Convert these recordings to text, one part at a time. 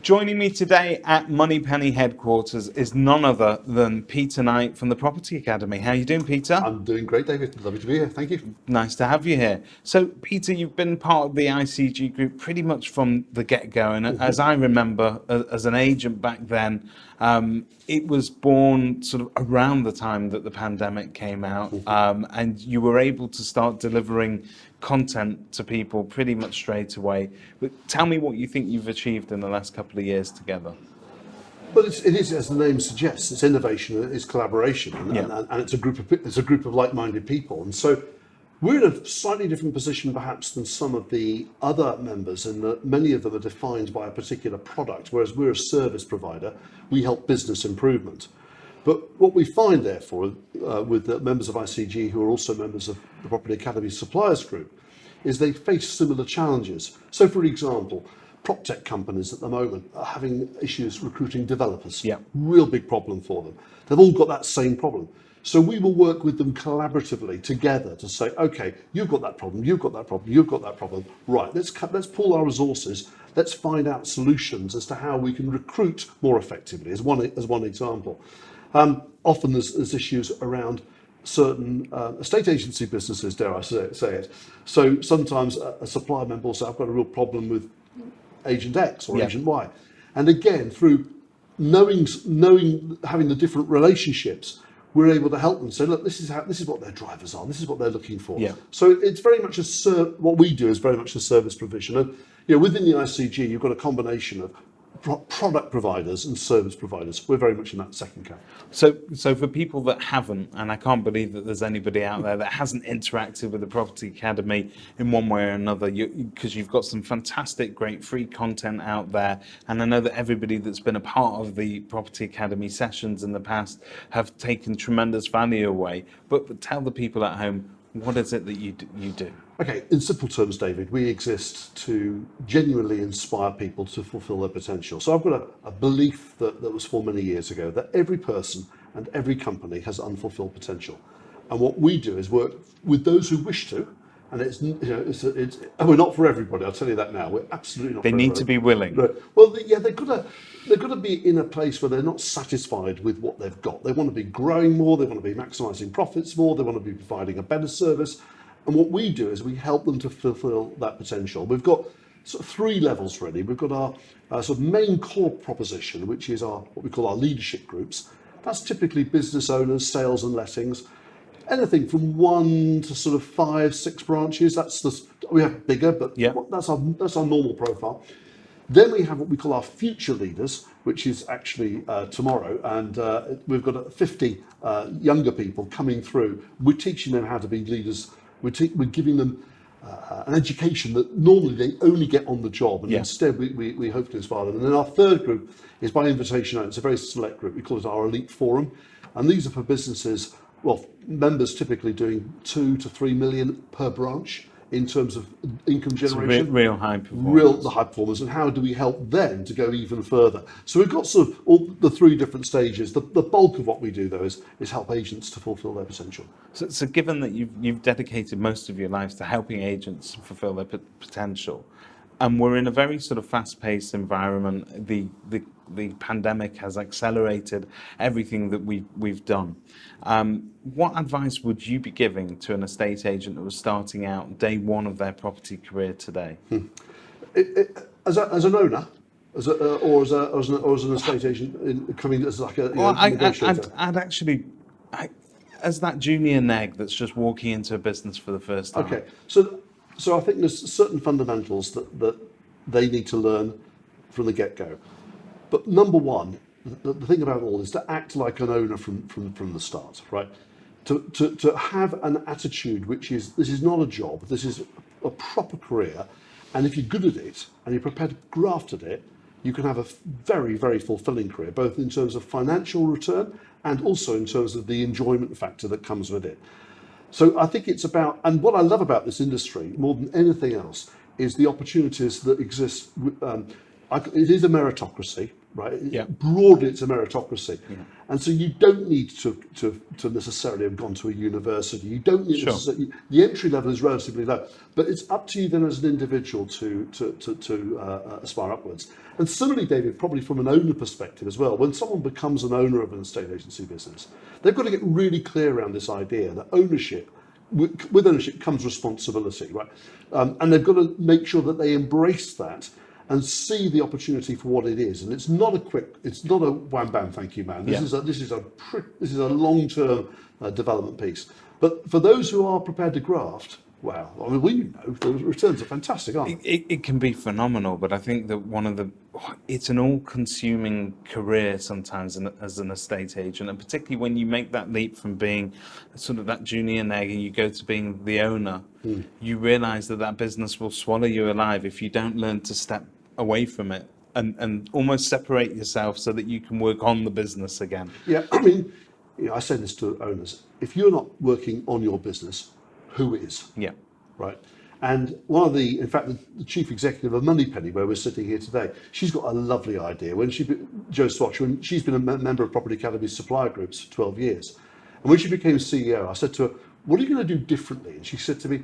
Joining me today at Moneypenny headquarters is none other than Peter Knight from the Property Academy. How are you doing, Peter? I'm doing great, David. Lovely to be here. Thank you. Nice to have you here. So, Peter, you've been part of the ICG group pretty much from the get-go. And as I remember, as an agent back then, it was born sort of around the time that the pandemic came out. And you were able to start delivering content to people pretty much straight away. But tell me what you think you've achieved in the last couple of years together. Well, it is, as the name suggests, it's innovation, it's collaboration, and it's a group of like-minded people. And so we're in a slightly different position, perhaps, than some of the other members, in that many of them are defined by a particular product, whereas we're a service provider. We help business improvement. But what we find, therefore, with the members of ICG, who are also members of the Property Academy Suppliers Group, is they face similar challenges. So, for example, Proptech companies at the moment are having issues recruiting developers. Yeah. Real big problem for them. They've all got that same problem. So we will work with them collaboratively together to say, okay, you've got that problem, you've got that problem, you've got that problem. Right, let's pool our resources. Let's find out solutions as to how we can recruit more effectively, as one example. Often there's issues around certain estate agency businesses, dare I say it. So sometimes a supplier member will say, I've got a real problem with agent X or agent Y. And again, through knowing, having the different relationships, we're able to help them say, look, this is what their drivers are, this is what they're looking for. Yeah. So it's very much what we do is very much a service provision. And within the ICG, you've got a combination of product providers and service providers. We're very much in that second camp. So for people that haven't, and I can't believe that there's anybody out there that hasn't interacted with the Property Academy in one way or another, because you've got some fantastic, great free content out there, and I know that everybody that's been a part of the Property Academy sessions in the past have taken tremendous value away. But tell the people at home, what is it that you do? Okay, in simple terms, David, we exist to genuinely inspire people to fulfill their potential. So I've got a belief that was formed many years ago, that every person and every company has unfulfilled potential. And what we do is work with those who wish to, and and we're not for everybody, I'll tell you that now. We're absolutely not They for need everybody. to be willing. Right. Well, they've got to be in a place where they're not satisfied with what they've got. They want to be growing more, they want to be maximising profits more, they want to be providing a better service. And what we do is we help them to fulfil that potential. We've got sort of three levels really. We've got our sort of main core proposition, which is what we call our leadership groups. That's typically business owners, sales and lettings. Anything from 1 to sort of 5, 6 branches. We have bigger, but that's our normal profile. Then we have what we call our future leaders, which is actually tomorrow, and we've got 50 younger people coming through. We're teaching them how to be leaders. We're giving them an education that normally they only get on the job, and instead we hope to inspire them. And then our third group is by invitation only. It's a very select group. We call it our elite forum, and these are for businesses. Well, members typically doing 2 to 3 million per branch in terms of income generation. So real high performers. The high performers, and how do we help them to go even further? So we've got sort of all the three different stages. The bulk of what we do, though, is help agents to fulfil their potential. So given that you've dedicated most of your lives to helping agents fulfil their potential, and we're in a very sort of fast-paced environment, the pandemic has accelerated everything that we've done. What advice would you be giving to an estate agent that was starting out day one of their property career today? As an owner, or as an estate agent coming as like a negotiator? I'd actually, as that junior neg that's just walking into a business for the first time. Okay, so I think there's certain fundamentals that they need to learn from the get-go. But number one, the thing about it all is to act like an owner from the start, right? To have an attitude which is, this is not a job, this is a proper career, and if you're good at it and you're prepared to graft at it, you can have a very, very fulfilling career, both in terms of financial return and also in terms of the enjoyment factor that comes with it. So I think it's about, and what I love about this industry more than anything else is the opportunities that exist. It is a meritocracy, right? Yeah. Broadly, it's a meritocracy. And so you don't need to necessarily have gone to a university. You don't need Sure. necessarily, the entry level is relatively low, but it's up to you then as an individual to aspire upwards. And similarly, David, probably from an owner perspective as well, when someone becomes an owner of an estate agency business, they've got to get really clear around this idea that ownership, with ownership comes responsibility, right? And they've got to make sure that they embrace that and see the opportunity for what it is. And it's not a wham bam, thank you, man. This is a long-term development piece. But for those who are prepared to graft, wow, I mean, we know the returns are fantastic, aren't they? It can be phenomenal, but I think that it's an all-consuming career sometimes as an estate agent, and particularly when you make that leap from being sort of that junior neg and you go to being the owner, you realise that business will swallow you alive if you don't learn to step away from it and almost separate yourself so that you can work on the business again. Yeah, I mean, I say this to owners: if you're not working on your business, who is? Yeah. Right. And in fact, the chief executive of Moneypenny, where we're sitting here today, she's got a lovely idea. Jo Swatch, when she's been a member of Property Academy's supplier groups for 12 years. And when she became CEO, I said to her, what are you going to do differently? And she said to me,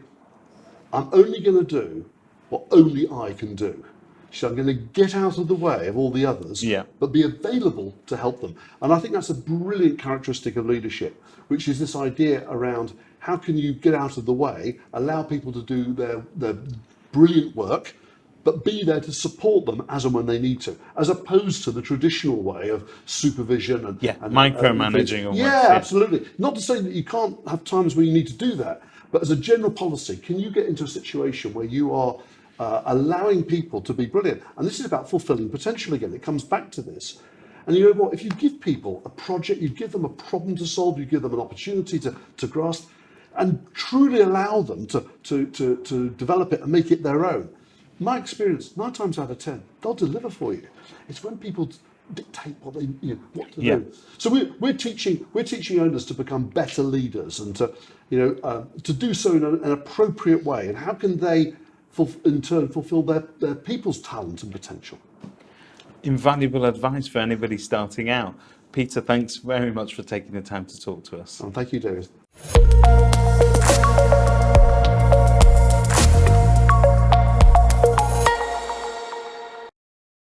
I'm only going to do what only I can do. She said, I'm going to get out of the way of all the others, but be available to help them. And I think that's a brilliant characteristic of leadership, which is this idea around how can you get out of the way, allow people to do their brilliant work, but be there to support them as and when they need to, as opposed to the traditional way of supervision and micromanaging almost. Yeah, absolutely. Not to say that you can't have times where you need to do that, but as a general policy, can you get into a situation where you are allowing people to be brilliant? And this is about fulfilling potential again. It comes back to this. And you know what? If you give people a project, you give them a problem to solve, you give them an opportunity to grasp, and truly allow them to develop it and make it their own. My experience, 9 times out of 10, they'll deliver for you. It's when people dictate what what to do. So we're teaching owners to become better leaders and to do so in an appropriate way. And how can they in turn fulfill their people's talent and potential? Invaluable advice for anybody starting out. Peter, thanks very much for taking the time to talk to us. And thank you, David.